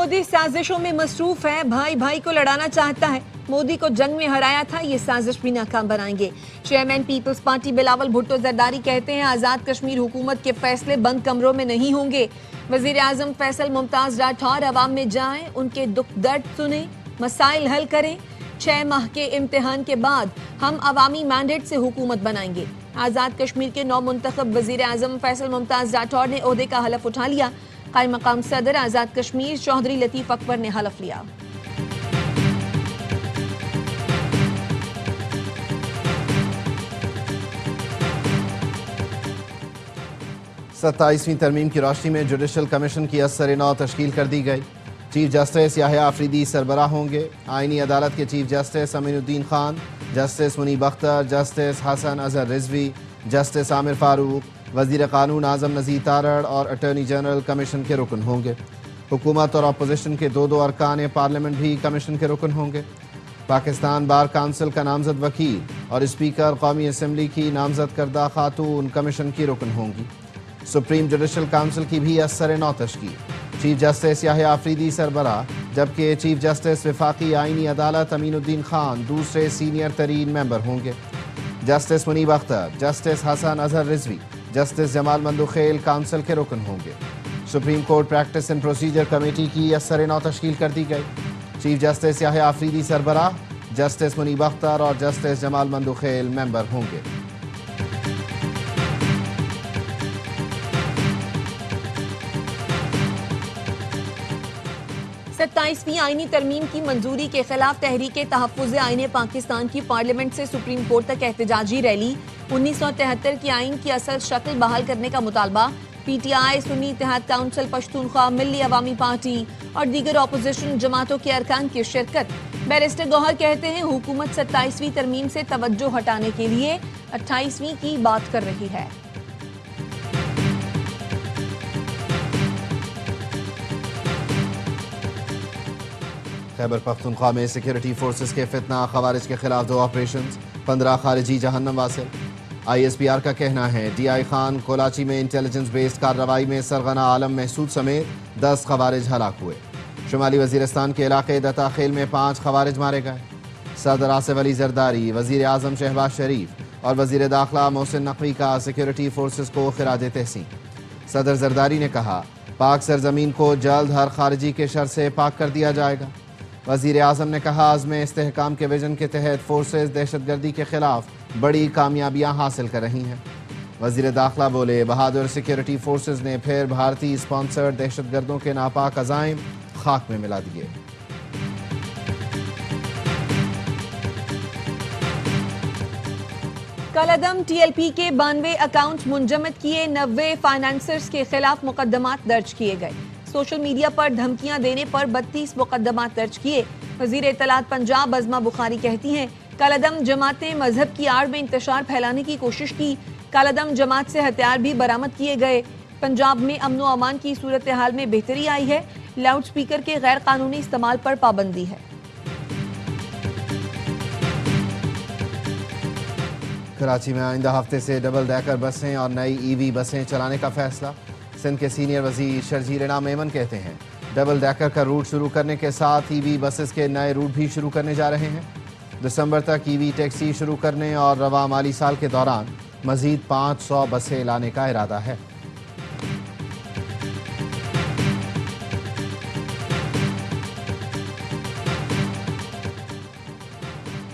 मोदी साजिशों में मसरूफ है, भाई भाई को लड़ाना चाहता है। मोदी को जंग में हराया था, ये साजिश भी नाकाम बनाएंगे। चेयरमैन पीपल्स पार्टी बिलावल भुट्टो जरदारी कहते हैं आज़ाद कश्मीर हुकूमत के फैसले बंद कमरों में नहीं होंगे। वजीर आजम फैसल मुमताज राठौर अवाम में जाएं, उनके दुख दर्द सुने, मसाइल हल करें। 6 माह के इम्तिहान के बाद हम अवामी मैंडेट से हुकूमत बनाएंगे। आज़ाद कश्मीर के नौ मुंतखब वजीर आजम फैसल मुमताज राठौर ने ओहदे का हलफ उठा लिया। कायम मकाम सदर आज़ाद कश्मीर चौधरी लतीफ अकबर ने हलफ लिया। 27वीं तरमीम की रोशनी में जुडिशल कमीशन की असर-ए-नौ तश्कील कर दी गई। चीफ जस्टिस याह्या आफरीदी सरबराह होंगे। आईनी अदालत के chief justice Aminuddin Khan, justice Munib Akhtar, justice Hasan Azhar Rizvi, justice Amir Farooq, वजीर कानून आजम नज़ीर तारड़ और अटॉर्नी जनरल कमीशन के रुकन होंगे। हुकूमत और अपोजिशन के 2 अरकान पार्लियामेंट भी कमीशन के रुकन होंगे। पाकिस्तान बार काउंसिल का नामजद वकील और स्पीकर कौमी असम्बली की नामजद करदा खातून कमीशन की रुकन होंगी। सुप्रीम जुडिशल काउंसिल की भी असर-ए-नौ तश्कील। चीफ जस्टिस याह्या आफरीदी सरबराह, जबकि चीफ जस्टिस वफाकी आईनी अदालत अमीनुद्दीन खान दूसरे सीनियर तरीन मेंबर होंगे। Justice Munib Akhtar, justice Hasan Azhar Rizvi, justice Jamal Mandokhail council के रुकन होंगे। Supreme court practice and procedure committee की असर-ए-नौ तश्कील कर दी गई। चीफ जस्टिस याह्या आफरीदी सरबराह, जस्टिस मुनीब अख्तर और जस्टिस जमाल मंदुखेल मेंबर होंगे। 27वीं आईनी तरमीम की मंजूरी के खिलाफ तहरीके तहफ़्फ़ुज़ आईन पाकिस्तान की पार्लियामेंट से सुप्रीम कोर्ट तक एहतजाजी रैली। 1973 की आइन की असल शक्ल बहाल करने का मुतालबा। PTI, सुन्नी इत्तेहाद काउंसिल, पश्तूनख्वा, मिल्ली अवामी पार्टी और दीगर अपोजिशन जमातों के अरकान की शिरकत। बैरिस्टर गौहर कहते हैं हुकूमत 27वीं तरमीम से तवज्जो हटाने के लिए 28वीं की बात कर रही है। खैबर पख्तूनख्वा में सिक्योरिटी फोर्सेस के फितना खवारिज के खिलाफ 2 ऑपरेशन, 15 खारिजी जहन्नम वासिल। ISPR का कहना है DI खान कोलाची में इंटेलिजेंस बेस्ड कार्रवाई में सरगना आलम महसूद समेत 10 खवारिज हलाक हुए। शुमाली वजीरिस्तान के इलाके दताखेल में 5 खवारिज मारे गए। सदर आसिफ अली जरदारी, वजीर आजम शहबाज शरीफ और वजीर दाखिला मोहसिन नकवी का सिक्योरिटी फोर्सेस को खिराज तहसीन। सदर जरदारी ने कहा पाक सरजमीन को जल्द हर खारिजी के शर से पाक कर दिया जाएगा। वजीर आजम ने कहा आज़म इस्तेहकाम के विजन के तहत फोर्सेस दहशतगर्दी के खिलाफ बड़ी कामयाबियां हासिल कर रही हैं। वजीर दाखिला बोले बहादुर सिक्योरिटी फोर्सेस ने फिर भारतीय स्पॉन्सर्ड दहशतगर्दों के नापाक अज़ाइम खाक में मिला दिए। कलअदम TLP के 92 अकाउंट मुंजमद किए, 90 फाइनेंसर्स के खिलाफ मुकदमात दर्ज किए गए। सोशल मीडिया पर धमकियां देने पर 32 मुकदमात दर्ज किए। वजीर इत्तलात पंजाब अज़मा बुखारी कहती हैं कलअदम जमात ने मजहब की आड़ में इंतशार फैलाने की कोशिश की। कलअदम जमात से हथियार भी बरामद किए गए। पंजाब में अमन व अमान की सूरत हाल में बेहतरी आई है। लाउड स्पीकर के गैर कानूनी इस्तेमाल पर पाबंदी है। कराची में आइंदा हफ्ते से डबल डेकर बसें और नई EV बसें चलाने का फैसला। सिंध के सीनियर वजीर शर्जील इनाम मेमन कहते हैं डबल डेकर का रूट शुरू करने के साथ EV बसेस के नए रूट भी शुरू करने जा रहे हैं। दिसंबर तक EV टैक्सी शुरू करने और रवा माली साल के दौरान मजीद 500 बसें लाने का इरादा है।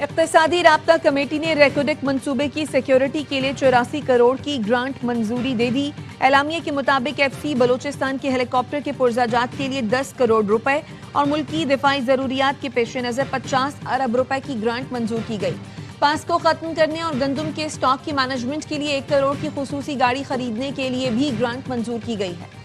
इक़्तिसादी राब्ता कमेटी ने रेकोडेक मंसूबे की सिक्योरिटी के लिए 84 करोड़ की ग्रांट मंजूरी दे दी। एलामिया के मुताबिक FC बलोचिस्तान के हेलीकॉप्टर के पुर्जाजात के लिए 10 करोड़ रुपए और मुल्की दिफाई जरूरियात के पेश नज़र 50 अरब रुपए की ग्रांट मंजूर की गई। पास को खत्म करने और गंदम के स्टॉक की मैनेजमेंट के लिए 1 करोड़ की खुसूसी गाड़ी खरीदने के लिए भी ग्रांट मंजूर की गई है।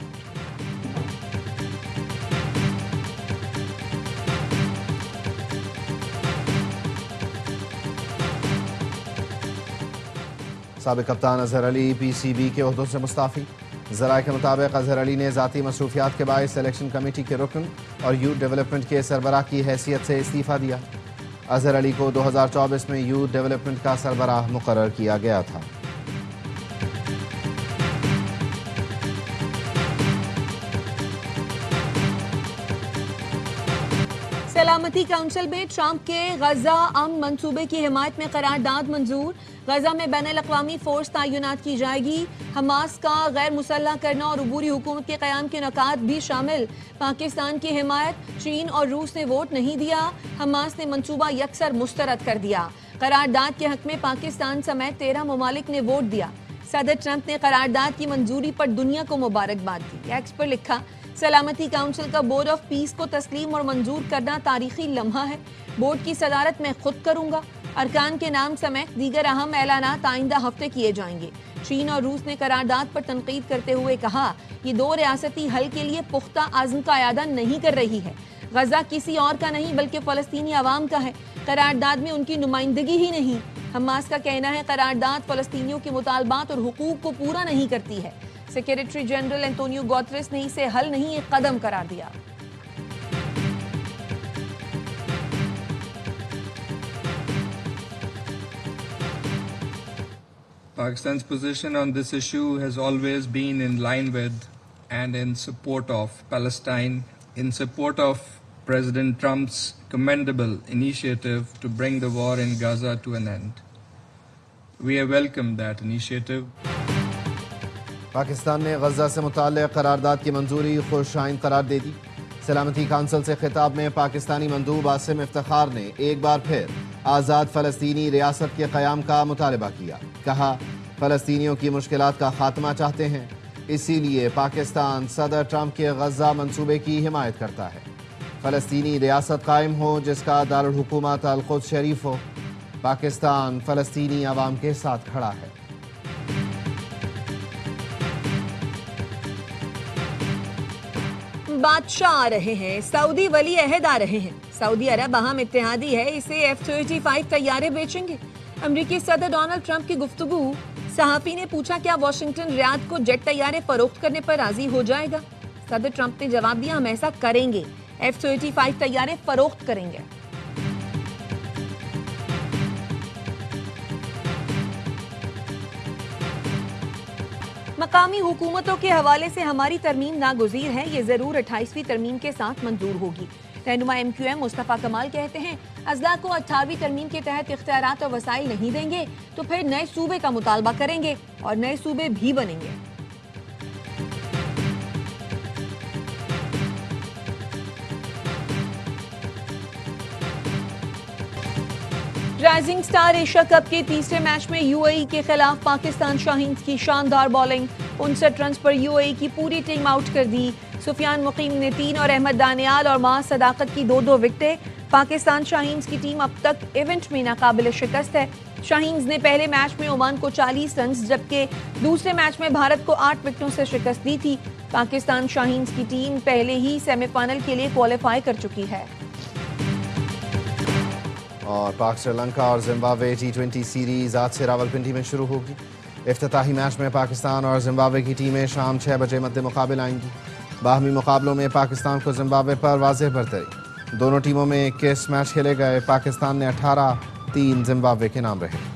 साबिक कप्तान अजहर अली PCB के ओहदों से मुस्ताफ़ी। ज़राए के मुताबिक अजहर अली ने ज़ाती मसरूफियात के बायस सिलेक्शन कमेटी के रुकन और यूथ डेवलपमेंट के सरबराह की हैसियत से इस्तीफ़ा दिया। अजहर अली को 2024 में यूथ डेवलपमेंट का सरबराह मुकर्रर किया गया था। سلامتی کونسل میں ٹرمپ کے غزہ امن منصوبے کی حمایت میں قرارداد منظور. غزہ میں بین الاقوامی فورس تعینات کی جائے گی. حماس کا غیر مسلح کرنا اور عبوری حکومت کے قیام کے نکات بھی شامل. پاکستان کی حمایت. چین اور روس نے ووٹ نہیں دیا. حماس نے منصوبہ یکسر مسترد کر دیا. قرارداد کے حق میں پاکستان سمیت 13 ممالک نے ووٹ دیا. صدر ٹرمپ نے قرارداد کی منظوری پر دنیا کو مبارکباد دی. ایکس پر لکھا سلامتی کونسل کا بورڈ آف پیس کو تسلیم اور منظور کرنا تاریخی لمحہ ہے. بورڈ کی صدارت میں خود کروں گا. ارکان کے نام سمیت دیگر اہم اعلانات آئندہ ہفتے کیے جائیں گے. چین اور روس نے قرارداد پر تنقید کرتے ہوئے کہا یہ 2 ریاستی حل کے لیے پختہ عزم کا اعادہ نہیں کر رہی ہے. غزہ کسی اور کا نہیں بلکہ فلسطینی عوام کا ہے. قرارداد میں ان کی نمائندگی ہی نہیں. حماس کا کہنا ہے قرارداد فلسطینیوں کے مطالبات اور حقوق کو پورا نہیں کرتی ہے. سیکریٹری جنرل انتونیو گوتریس نے اسے حل نہیں ایک قدم قرار دیا. Pakistan's position on this issue has always been in line with and in support of Palestine, in support of President Trump's commendable initiative to bring the war in Gaza to an end. We have welcomed that initiative. Pakistan نے غزہ سے متعلق قرارداد کی منظوری خوش آئند قرار دے دی. سلامتی council سے خطاب میں پاکستانی مندوب عاصم افتخار نے ایک بار پھر آزاد فلسطینی ریاست کے قیام کا مطالبہ کیا. کہا فلسطینیوں کی مشکلات کا خاتمہ چاہتے ہیں، اسی لیے پاکستان صدر ٹرمپ کے غزہ منصوبے کی حمایت کرتا ہے. فلسطینی ریاست قائم ہو جس کا دارالحکومت القدس شریف ہو. پاکستان فلسطینی عوام کے ساتھ کھڑا ہے. بادشاہ آ رہے ہیں، سعودی ولی عہد آ رہے ہیں. سعودی عرب اہم اتحادی ہے، اسے F-35 طیارے بیچیں گے. امریکی صدر ڈونلڈ ٹرمپ کی گفتگو. صحافی نے پوچھا کیا واشنگٹن ریاض کو جیٹ طیارے فروخت کرنے پر راضی ہو جائے گا. صدر ٹرمپ نے جواب دیا ہم ایسا کریں گے، F-35 طیارے فروخت کریں گے. مقامی حکومتوں کے حوالے سے ہماری ترمیم ناگزیر ہے، یہ ضرور 28ویں ترمیم کے ساتھ منظور ہوگی. رہنما MQM مصطفیٰ کمال کہتے ہیں اضلاع کو 18ویں ترمیم کے تحت اختیارات اور وسائل نہیں دیں گے تو پھر نئے صوبے کا مطالبہ کریں گے اور نئے صوبے بھی بنیں گے. رائزنگ سٹار ایشیا کپ کے تیسرے میچ میں UAE کے خلاف پاکستان شاہینز کی شاندار بالنگ. 59 رنز پر UAE کی پوری ٹیم آؤٹ کر دی. سفیان مقیم نے 3 اور احمد دانیال اور معاذ صداقت کی 2 وکٹیں. پاکستان شاہینز کی ٹیم اب تک ایونٹ میں ناقابل شکست ہے. شاہینز نے پہلے میچ میں عمان کو 40 رنز جبکہ دوسرے میچ میں بھارت کو 8 وکٹوں سے شکست دی تھی. پاکستان شاہینز کی ٹیم پہلے ہی سیمی فائنل کے لیے کوالیفائی کر چکی ہے. اور پاک سری لنکا اور زمبابوے T20 سیریز آج سے راولپنڈی میں شروع ہوگی. افتتاحی میچ میں پاکستان اور زمبابوے کی ٹیمیں شام 6 بجے مد مقابل آئیں گی. باہمی مقابلوں میں پاکستان کو زمبابوے پر واضح برتری. دونوں ٹیموں میں 21 میچ کھیلے گئے. پاکستان نے 18، 3 زمبابوے کے نام رہے.